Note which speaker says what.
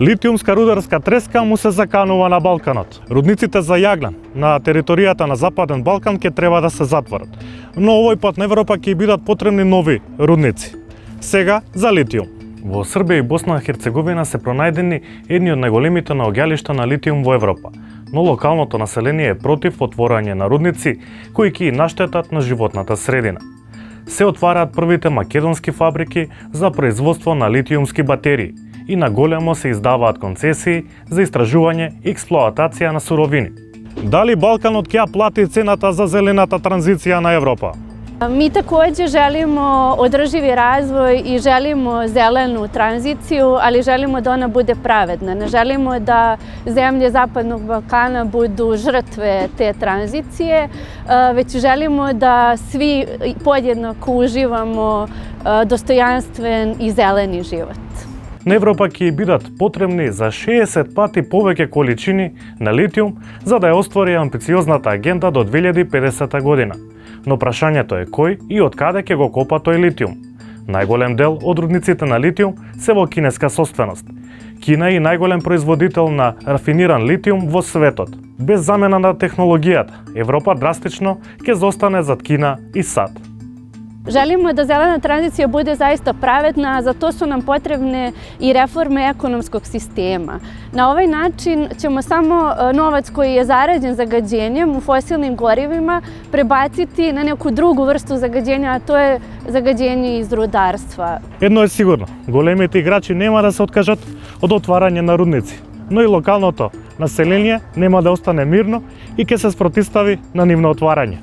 Speaker 1: Литиумска рударска треска му се заканува на Балканот. Рудниците за јаглен на територијата на Западен Балкан ќе треба да се затворат. Но овој пат на Европа ќе бидат потребни нови рудници. Сега за литиум. Во Србија и Босна и Херцеговина се пронајдени едни од најголемите наоѓалишта на литиум во Европа. Но локалното население е против отворање на рудници кои ќе наштетат на животната средина. Се отвараат првите македонски фабрики за производство на литиумски батерии и на големо се издаваат концесии за истражување и експлоатација на суровини. Дали Балканот ќе ја плати цената за зелената транзиција на Европа?
Speaker 2: Mi takođe želimo održivi razvoj i želimo zelenu tranziciju, ali želimo da ona bude pravedna. Ne želimo da zemlje Zapadnog Balkana budu žrtve te tranzicije, već želimo da svi podjednako uživamo dostojanstven i zeleni život.
Speaker 1: На Европа ќе бидат потребни за 60 пати повеќе количини на литиум за да ја оствари амбициозната агенда до 2050 година. Но прашањето е кој и од каде ќе го копа тој литиум. Најголем дел од рудниците на литиум се во кинеска собственост. Кина е најголем производител на рафиниран литиум во светот. Без замена на технологијата, Европа драстично ќе zostane зад Кина и САД.
Speaker 2: Želimo da zelena tranzicija bude zaista pravedna, a za to su nam potrebne i reforme ekonomskog sistema. Na ovaj način ćemo samo novac koji je zarađen zagađenjem u fosilnim gorivima prebaciti na neku drugu vrstu zagađenja, a to je zagađenje iz rudarstva.
Speaker 1: Едно е сигурно, големите играчи нема да се откажат од отварање на рудници, но и локалното население нема да остане мирно и ќе се спротивстави на нивно отварање.